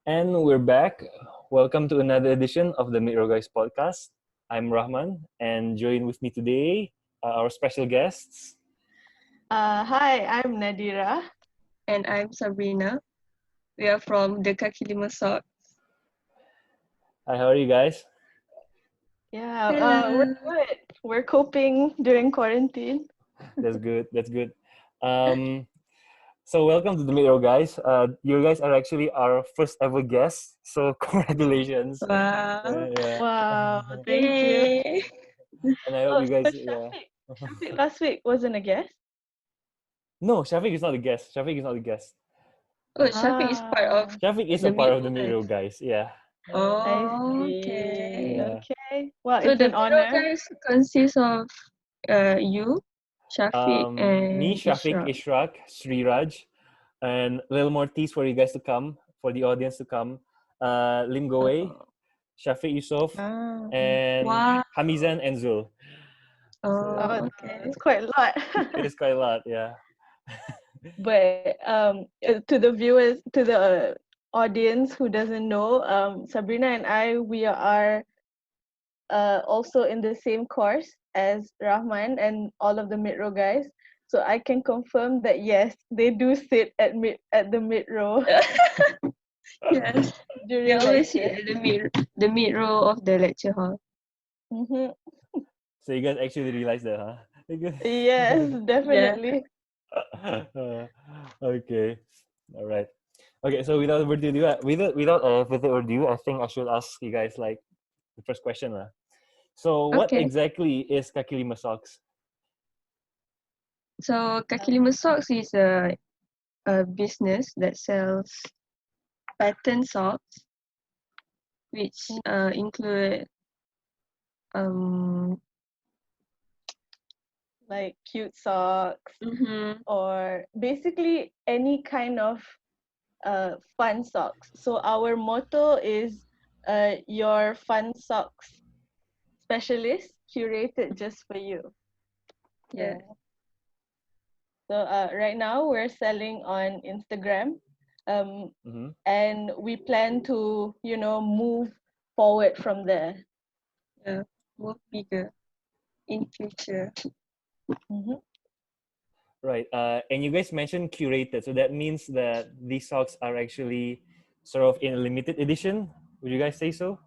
And we're back. Welcome to another edition of the Miro Guys podcast. I'm Rahman, and join with me today our special guests. Hi, I'm Nadira. And I'm Sabrina. We are from the Kaki Lima Socks. Hi, how are you guys? Yeah, we're Hello. good. We're coping during quarantine. That's good. That's good. So welcome to the Miro Guys. You guys are actually our first ever guests. So congratulations. Wow. Yeah. Wow, thank you. Yay. And I hope Oh, you guys. so Yeah. Shafiq last week wasn't a guest? No, Shafiq is not a guest. Shafiq is not a guest. Oh, Shafiq is part Ah, of Shafiq is a the part Miro of the guys. Miro Guys. Yeah. I Oh, see. okay. Yeah. Okay. Well, So it's the an Miro honor. guys consists of you, Shafiq, Me, and Shafiq, Ishraq. Ishraq, Sriraj, and a little more teas for you guys to come, for the audience to come. Lim Goe, Oh. Shafiq Yusof, Ah. and Wow. Hamizan and Zul. So Oh, Oh, okay. that's quite a lot. it is quite a lot, yeah. But to the viewers, to the audience who doesn't know, Sabrina and I, we are also in the same course as Rahman and all of the mid-row guys. So I can confirm that yes, they do sit at the mid row Yes. They during always sit lecture. at the mid row of the lecture hall. Mm-hmm. So you guys actually realize that, huh? Yes, Yeah. definitely. Okay, all right. Okay, so without further ado, I think I should ask you guys like the first question, lah. So what Okay. exactly is Kaki Lima Socks? So Kaki Lima Socks is a business that sells pattern socks, which include um Like cute socks mhm, or basically any kind of fun socks. So our motto is your fun socks specialist curated just for you. yeah. Yeah. So right now we're selling on Instagram, um, Mm-hmm. and we plan to move forward from there. Yeah. Move bigger in future. Mm-hmm. Right. And you guys mentioned curated, so that means that these socks are actually sort of in a limited edition. Would you guys say so?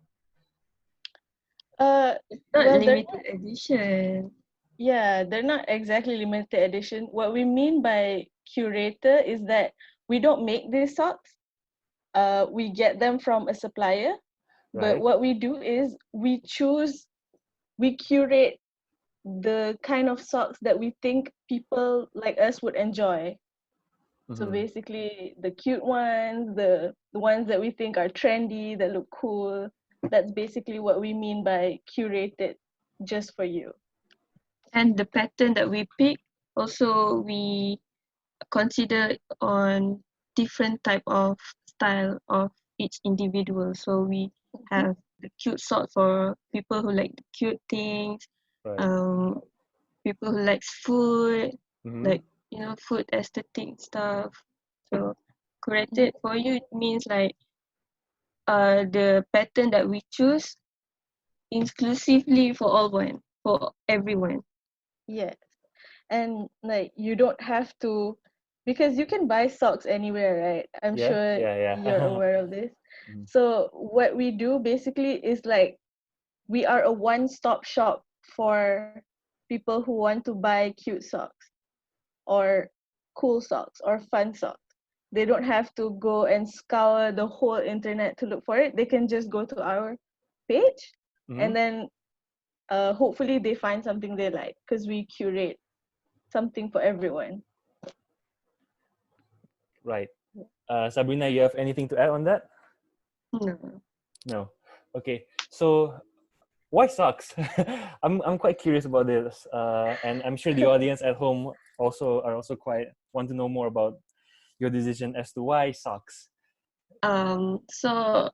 It's not Well, limited edition. they're not exactly limited edition. What we mean by curator is that we don't make these socks. We get them from a supplier, but Right. what we do is we curate the kind of socks that we think people like us would enjoy. So Mm-hmm. basically the cute ones, the ones that we think are trendy, that look cool. That's basically what we mean by curated just for you. And the pattern that we pick also we consider on different type of style of each individual. So we Mhm. have the cute socks for people who like the cute things, Right. um people who likes food, Mm-hmm. like food aesthetic stuff. So Mhm. curated for you it means like the pattern that we choose exclusively for for everyone. Yes. And like you don't have to, because you can buy socks anywhere, right? I'm Yeah. sure Yeah. you're Yeah. aware of this. Mhm. So what we do basically is like we are a one-stop shop for people who want to buy cute socks or cool socks or fun socks. They don't have to go and scour the whole internet to look for it. They can just go to our page Mm-hmm. and then hopefully they find something they like because we curate something for everyone. Right. Sabrina, you have anything to add on that? No. No. Okay. So why socks? I'm quite curious about this, and I'm sure the audience at home also quite want to know more about your decision as to why socks. So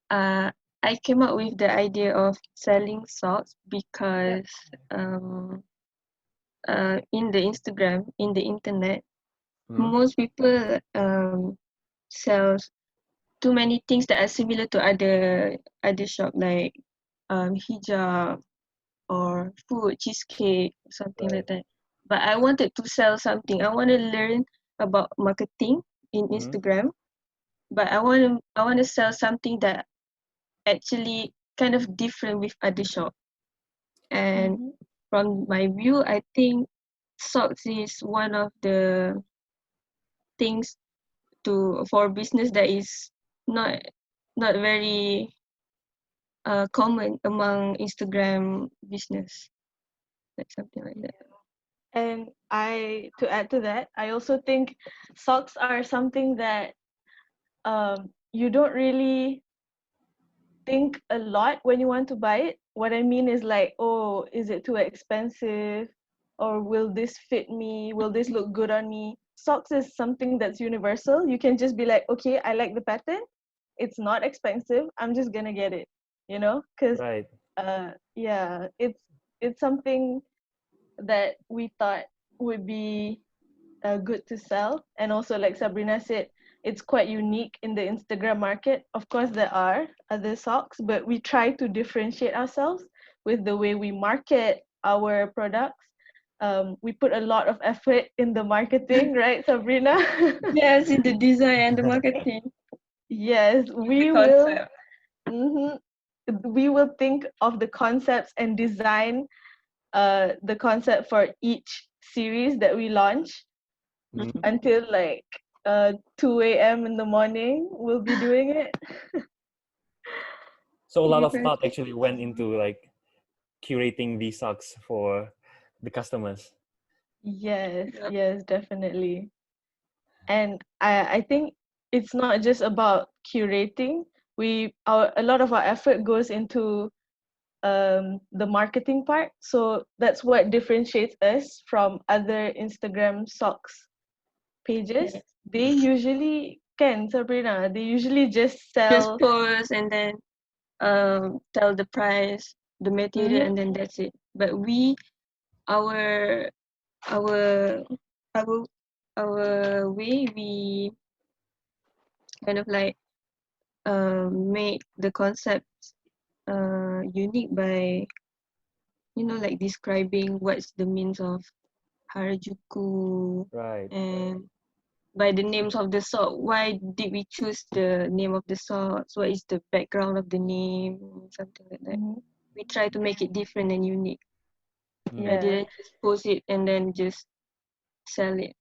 uh, I came up with the idea of selling socks Yeah. because in the Instagram, in the internet, Mm-hmm. most people sells too many things that are similar to other shop like hijab or food, cheesecake, something like that. But I wanted to sell something. I want to learn about marketing in Instagram, but I want to sell something that actually kind of different with other shop. And from my view, I think socks is one of the things for business that is not very common among Instagram business, like something like that. And to add to that, I also think socks are something that you don't really think a lot when you want to buy it. What I mean is like, oh, is it too expensive? Or will this fit me? Will this look good on me? Socks is something that's universal. You can just be like, okay, I like the pattern. It's not expensive. I'm just gonna get it, you know? Because Right. yeah, it's something that we thought would be good to sell. And also, like Sabrina said, it's quite unique in the Instagram market. Of course, there are other socks, but we try to differentiate ourselves with the way we market our products. We put a lot of effort in the marketing, right, Sabrina? Yes, in the design and the marketing, Yes, the we will. concept. Mhm. We will think of the concepts and design the concept for each series that we launch until like 2 a.m. in the morning. We'll be doing it. So a lot We of try thought to- actually went into like curating these socks for the customers. Yes, Yep. yes, definitely. And I think it's not just about curating. A lot of our effort goes into the marketing part. So that's what differentiates us from other Instagram socks pages. Yes. They usually can, Sabrina, they usually just Just sell. post and then tell the price, the material, Mhm. and then that's it. But our our our our way, we kind of like make the concept unique by like describing what's the means of Harajuku, Right. and by the names of the sock. Why did we choose the name of the socks? What is the background of the name? Something like that. Mhm. We try to make it different and unique. I Yeah, didn't just post it and then just sell it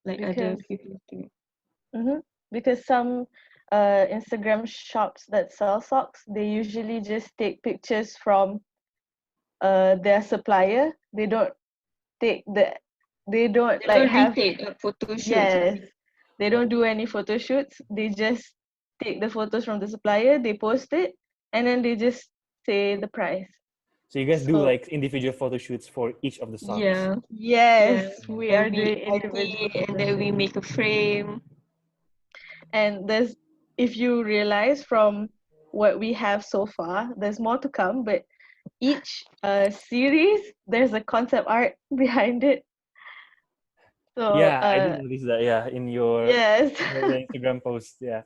like other because people do. mhm, because some Instagram shops that sell socks, they usually just take pictures from their supplier. Take the they don't They like don't have. retake photo shoots. Yes, they don't do any photo shoots. They just take the photos from the supplier, they post it, and then they just say the price. So you guys do So like individual photo shoots for each of the socks. Yeah, yes, yeah. we And are we doing individual edit and photo then we shoots. make a frame. And if you realize from what we have so far, there's more to come, but each series, there's a concept art behind it. So Yeah, I did notice that. Yeah, in yes. your Instagram post. Yeah.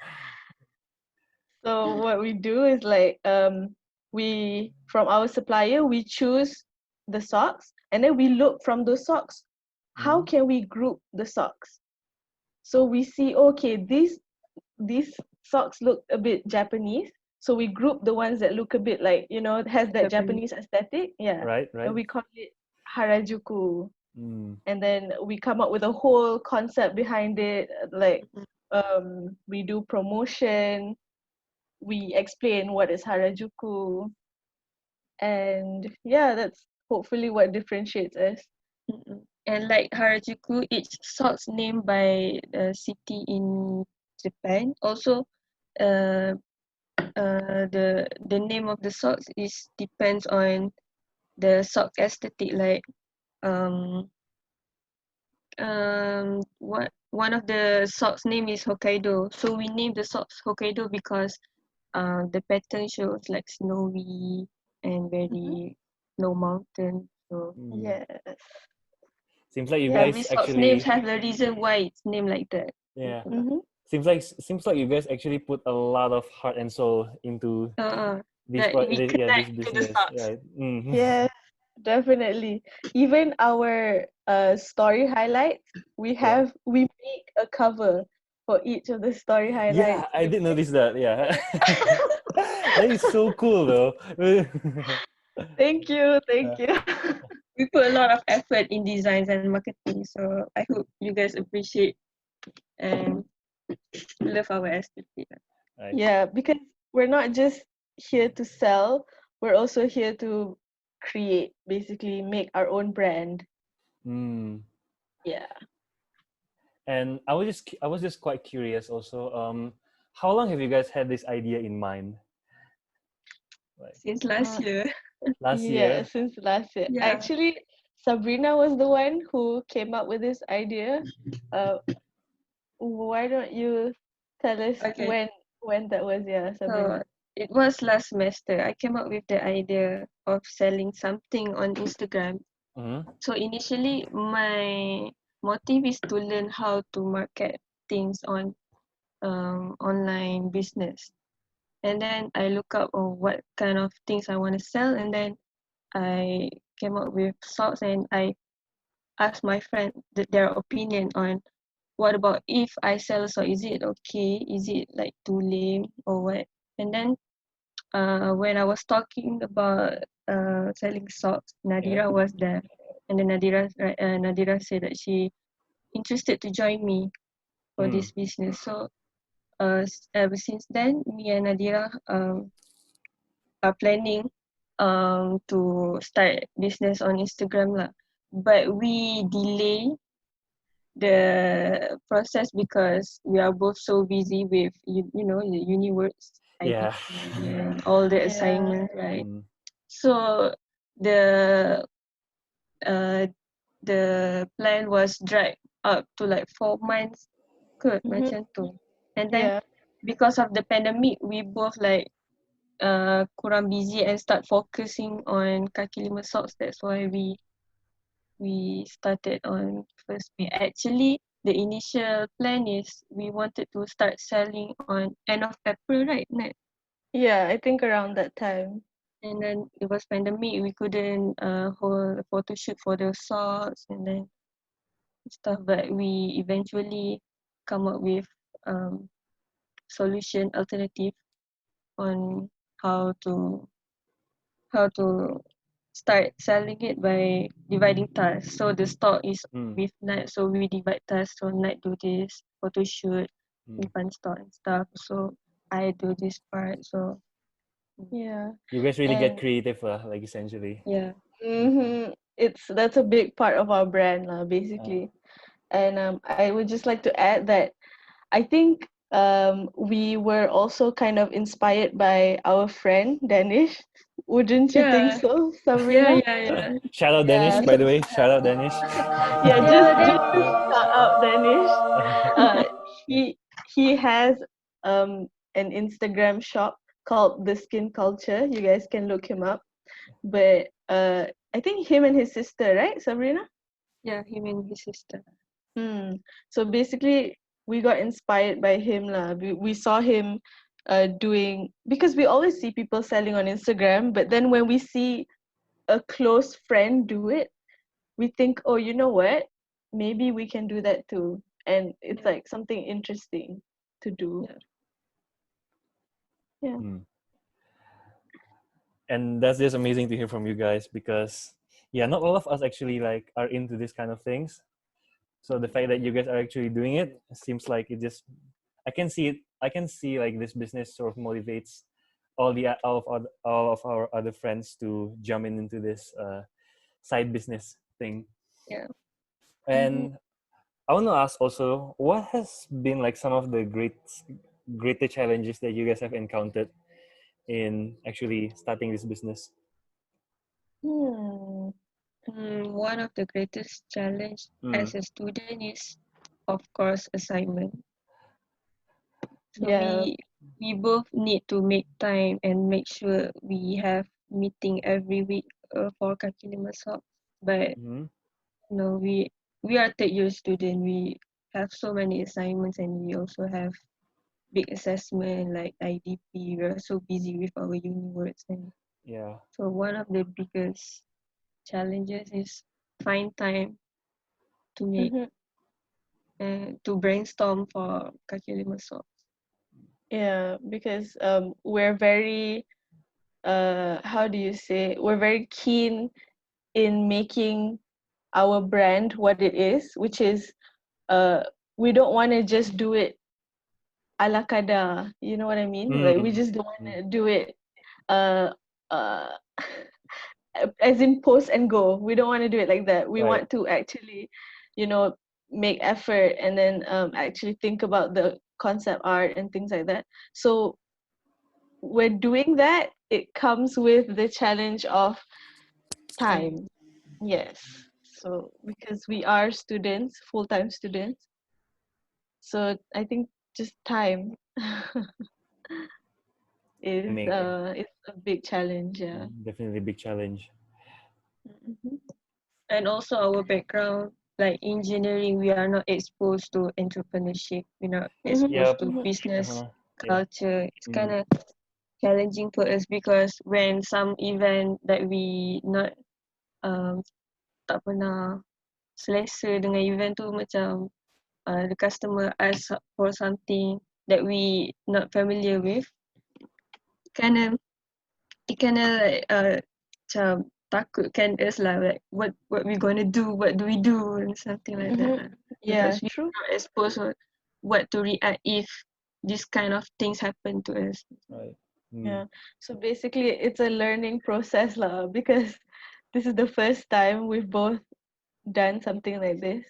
So what we do is like we from our supplier we choose the socks and then we look from those socks how Mhm. can we group the socks. So we see okay these socks look a bit Japanese, so we group the ones that look a bit like has that Japanese. Japanese aesthetic, yeah, Right. and Right. we call it Harajuku. Mm. And then we come up with a whole concept behind it, like Mhm. we do promotion, we explain what is Harajuku, and yeah, that's hopefully what differentiates us. Mm-mm. And like Harajuku, each socks named by a city in Japan. Also, uh, the name of the socks is depends on the sock aesthetic. Like um what one of the socks name is Hokkaido. So we named the socks Hokkaido because the pattern shows like snowy and Mm-hmm. very low mountain. So Mm. Yes. Seems like you Yeah. every guys socks names actually. have the reason why it's named like that. Yeah. Mm-hmm. seems like you guys actually put a lot of heart and soul into Like we this connect to the business, socks. right? Mm. Yes, definitely. Even our story highlights, Yeah. we make a cover for each of the story Yeah, highlights. I did notice that. Yeah. That is so cool though. Thank you, thank Yeah. you. We put a lot of effort in designs and marketing, so I hope you guys appreciate and love our aesthetic. Right. Yeah, because we're not just here to sell, we're also here to create, basically make our own brand. Mm. Yeah. And I was just quite curious also. How long have you guys had this idea in mind? Like Since last Uh, year. last yeah, year? since last year. Yeah. Actually, Sabrina was the one who came up with this idea. Uh, why don't you tell us Okay. when that was? Yeah, So Sabrina. it was last semester. I came up with the idea of selling something on Instagram. Mm-hmm. So initially, my motive is to learn how to market things on online business. And then I look up on what kind of things I want to sell, and then I came up with socks, and I asked my friend their opinion on what about if I sell a sock, is it okay? Is it like too lame or what? And then when I was talking about selling socks, Yeah. Nadira was there, and then Nadira said that she interested to join me for Mm. this business. So ever since then, me and Nadira are planning to start business on Instagram lah. But we delay the process because we are both so busy with you know the uni works, Yeah. IDP, and all the Yeah. assignments, right? Mm. So the uh the plan was dragged up to like 4 months kot Mm-hmm. macam tu. And then Yeah. because of the pandemic, we both like kurang busy and start focusing on Kaki Lima Socks. That's why we started on 1st May. Actually, the initial plan is we wanted to start selling on end of April, right, Nat? Yeah, I think around that time. And then it was pandemic, we couldn't hold a photo shoot for the socks and then stuff, but we eventually come up with um, solution alternative on how to how to start selling it by dividing tasks. So the stock is Mm. with Nat, so we divide tasks. So Nat do this photo shoot, Mm. refund stock and stuff. So I do this part. So Yeah. You guys really get And creative, like essentially. yeah, that's a big part of our brand, Uh, basically. And I would just like to add that I think we were also kind of inspired by our friend Danish. Wouldn't you think yeah, so, yeah, Sabrina? yeah, yeah, Shout out Danish, Yeah. by the way. Shout out Danish. Yeah, yeah. just Then to shout out Danish. Uh, he he has an Instagram shop called The Skin Culture. You guys can look him up. But I think him and his sister, right, Sabrina? yeah, him and his sister. So basically, we got inspired by him lah. We saw him doing, because we always see people selling on Instagram, but then when we see a close friend do it, we think, oh, you know what? Maybe we can do that too. And it's Yeah, like something interesting to do. yeah, Yeah. Mm. And that's just amazing to hear from you guys because yeah, not all of us actually like are into this kind of things. So the fact that you guys are actually doing it seems like it just I can see it. I can see like this business sort of motivates all of our other friends to jump into this side business thing. yeah. Mm-hmm. And I want to ask also, what has been like some of the greater challenges that you guys have encountered in actually starting this business? Hmm. One of the greatest challenge Mm, as a student is, of course, assignment. So Yeah. we both need to make time and make sure we have meeting every week for Kaki Lima Socks. But mm, no, we are third year student. have so many assignments, and we also have big assessment like IDP. We're so busy with our uni works, and Yeah. so one of the biggest challenges is find time to make Mm-hmm. to brainstorm for Kaki Lima Socks. Yeah, because we're very how do you say, we're very keen in making our brand what it is, which is we don't want to just do it a la kada, you know what I mean? Like we Mm. just don't want Mm. to do it uh uh as in post and go. We don't want to do it like that. We Right. want to actually, you know, make effort and then actually think about the concept art and things like that. So we're doing that. It comes with the challenge of Time. time. Yes. So because we are students, full-time students, so I think just time Timing, yeah. is a big challenge. Yeah. Definitely a big challenge. Mhm. And also our background, like engineering, we are not exposed to entrepreneurship. We're not Mhm. exposed Yep. to Mhm. business Uh-huh. Yeah. culture. It's kind Mm. of challenging for us because when some event that we not um, tak pernah selesa dengan event tu, macam the customer ask for something that we not familiar with, kind of it kind of like macam takutkan us lah, like what we gonna do, what do we do, and something like that Mhm. lah. Yeah, Because we true. are not exposed to what to react if this kind of things happen to us. Right. Mm. Yeah. So basically, it's a learning process, lah, because this is the first time we've both done something like this,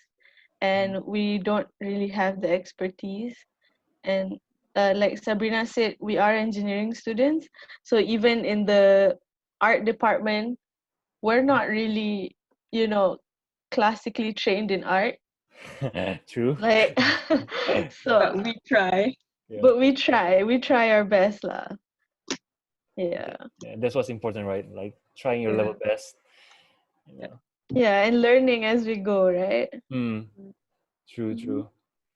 Mm. and we don't really have the expertise. And like Sabrina said, we are engineering students, so even in the art department, we're not really, you know, classically trained in art. True. Like, so, But we try. Yeah. but we try our best, lah. Yeah. Yeah. That's what's important, right? Like trying your level Yeah. best. You Yeah. know. Yeah, and learning as we go, right? Mm. True. Mm-hmm. True.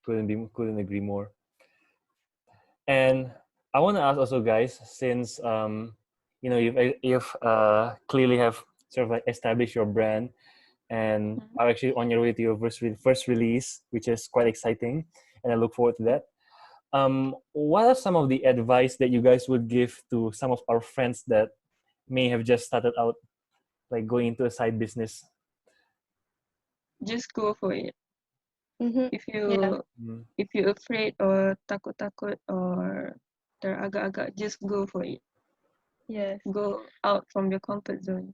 Couldn't agree more. And I want to ask also, guys, since you've clearly have sort of like established your brand and are actually on your way to your first release, which is quite exciting, and I look forward to that. What are some of the advice that you guys would give to some of our friends that may have just started out, like going into a side business? Just go for it. Mm-hmm. If Yeah. you Mm. if you're afraid or takut-takut or teragak-agak, just go for it. Yes. Go out from your comfort zone.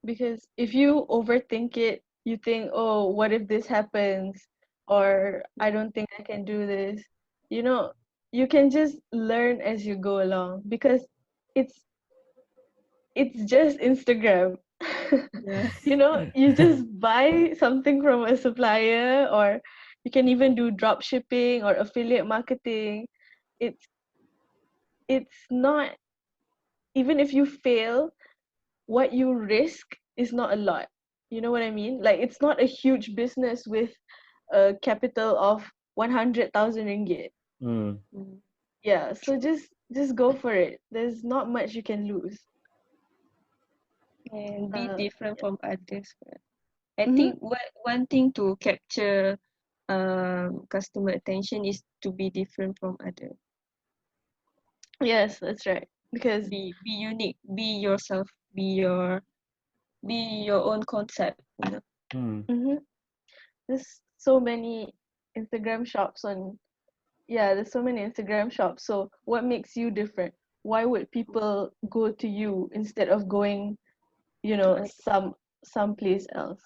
Because if you overthink it, you think, oh, what if this happens? Or I don't think I can do this. You know, you can just learn as you go along because it's it's just Instagram. Yeah. You know, you just buy something from a supplier, or you can even do drop shipping or affiliate marketing. It's it's not, even if you fail, what you risk is not a lot. You know what I mean? Like it's not a huge business with a capital of 100,000 ringgit. Mm. Mm. Yeah, so just go for it. There's not much you can lose. And be Uh, different from others. I mhm. think one thing to capture customer attention is to be different from others. Yes, that's right. Because Be unique. Be your own concept. You know? Mm. mhm, there's so many Instagram shops on. Yeah, there's so many Instagram shops. So what makes you different? Why would people go to you instead of going, you To know, oth- someplace else?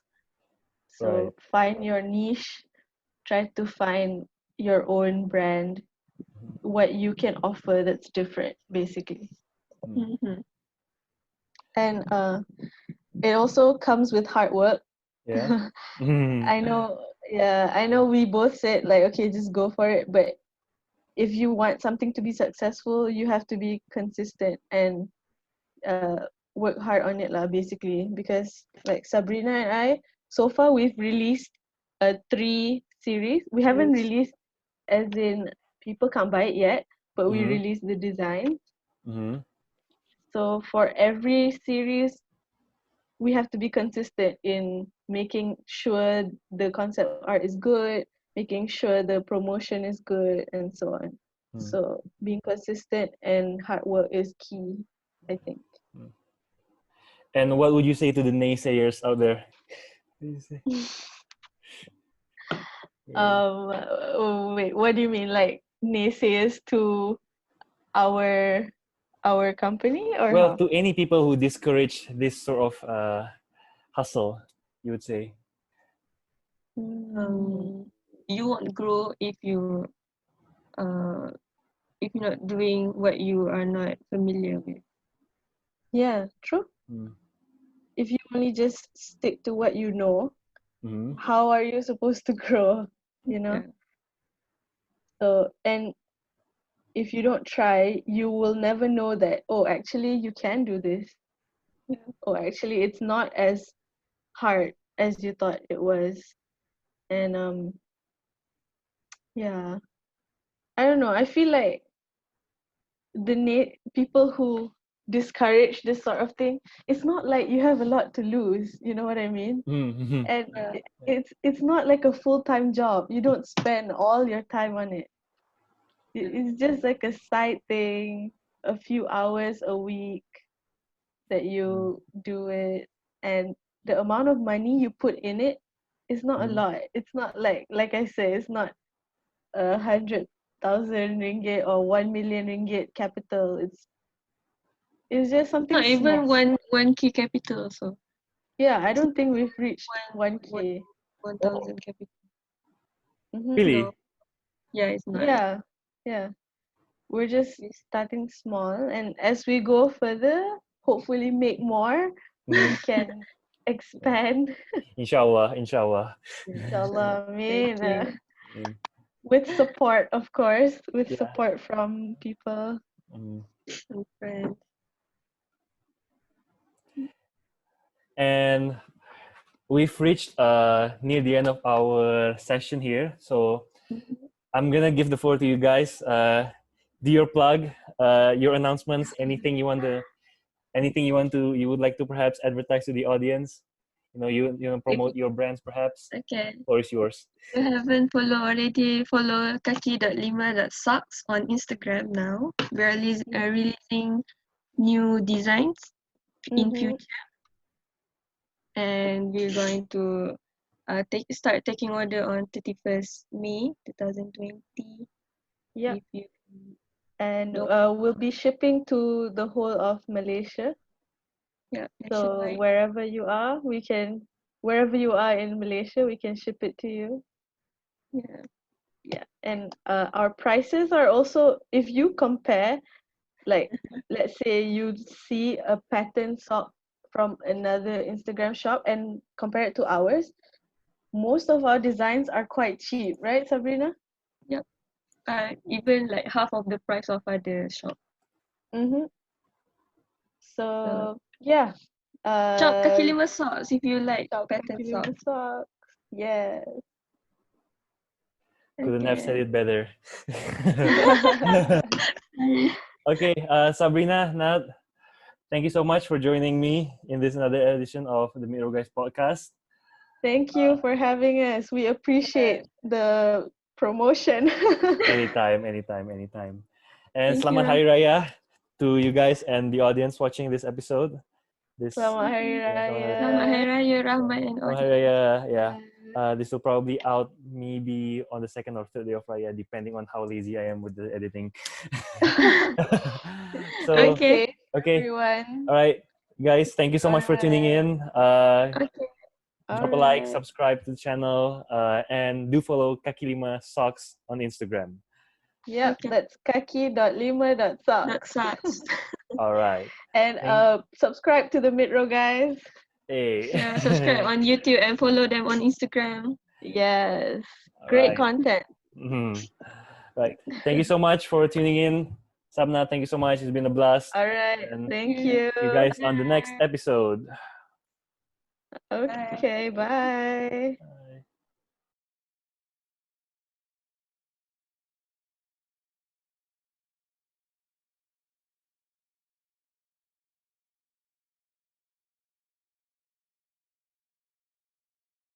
Right. So find your niche, try to find your own brand, what you can offer that's different, basically. Mm. Mhm. And it also comes with hard work. Yeah. Mm. I know, yeah, I know we both said like, okay, just go for it, but if you want something to be successful, you have to be consistent and work hard on it lah, basically. Because like Sabrina and I, so far we've released three series. We haven't Yes. released, as in people can't buy it yet, but we Mm-hmm. released the design. Mm-hmm. So for every series, we have to be consistent in making sure the concept art is good, making sure the promotion is good, and so on. Mm. So being consistent and hard work is key, I think. And what would you say to the naysayers out there? What do you say? Yeah. Wait, what do you mean, like naysayers to our our company or Well, how? to any people who discourage this sort of hustle, you would say. Um, you won't grow uh if you're not doing what you are not familiar with. Yeah, true. Mm. If you only just stick to what you know, Mm-hmm. how are you supposed to grow? You know? Yeah. So, and if you don't try, you will never know that, oh, actually, you can do this. Yeah. Oh, actually, it's not as hard as you thought it was. And yeah, I don't know. I feel like people who discourage this sort of thing, it's not like you have a lot to lose. You know what I mean? Mm-hmm. And Yeah. it's not like a full-time job. You don't spend all your time on it. It's just like a side thing, a few hours a week that you do it, and the amount of money you put in it is not a Mm-hmm. lot. It's not like I say, it's not 100,000 ringgit or 1 million ringgit capital. It's just something Not small. even one key capital also. Yeah, I don't think we've reached One 1K. 1,000 capital. Mm-hmm. No. Really? Yeah, it's not. Yeah, yeah. We're just It's, starting small, and as we go further, hopefully make more, Mm-hmm. we can Yeah. expand. Inshallah, inshallah. so, Inshallah, I thank mean, you. Mm. with support, of course, with Yeah. support from people. Mm. And friends. And we've reached near the end of our session here. So I'm gonna give the floor to you guys. Do your plug, your announcements, you would like to perhaps advertise to the audience. You know, If promote your brands perhaps. okay, Or is yours? you haven't follow Kaki.Lima Socks on Instagram now. We're releasing new designs in Mm-hmm. future, and we're going to start taking order on 31st May 2020. Yep. If you And don't, we'll be shipping to the whole of Malaysia. yeah, So nationwide. wherever you are in Malaysia, we can ship it to you. Yeah, Yeah. And our prices are also, if you compare, like, let's say you see a pattern sock from another Instagram shop and compare it to ours, most of our designs are quite cheap, right, Sabrina? yep. Even like half of the price of other shop. Mm-hmm. So So yeah, shop Kaki uh, Lima Socks if you like shop pattern Kaki Lima socks. Socks. Yes. Couldn't have said Okay. it better. Okay, Sabrina, Nat, thank you so much for joining me in this another edition of the Miro Guys podcast. Thank you for having us. We appreciate the promotion. Anytime, anytime, anytime. And Thank you, Selamat Raf. Hari Raya to you guys and the audience watching this episode. This, Selamat Hari yeah, Selamat Raya. Hari Raya, yeah. Rahman and Selamat Hari audience. Raya, yeah. Yeah. This will probably out maybe on the second or third day of Raya, depending on how lazy I am with the editing. So, Okay. Safe, okay, everyone. all right, guys. Thank you so much for tuning Alright. in. Okay. Drop a like, Alright. subscribe to the channel, and do follow Kaki Lima Socks on Instagram. Yep, Okay. that's That kaki.lima.socks. sucks. All right. And Thank. subscribe to the Midrow guys. Hey. Yeah, subscribe on YouTube and follow them on Instagram. Yes. All Great right. content. Mhm. Right. Thank you so much for tuning in. Sabna, thank you so much. It's been a blast. Alright. And Thank Yeah. you. see you guys on the next episode. Bye. Okay, bye.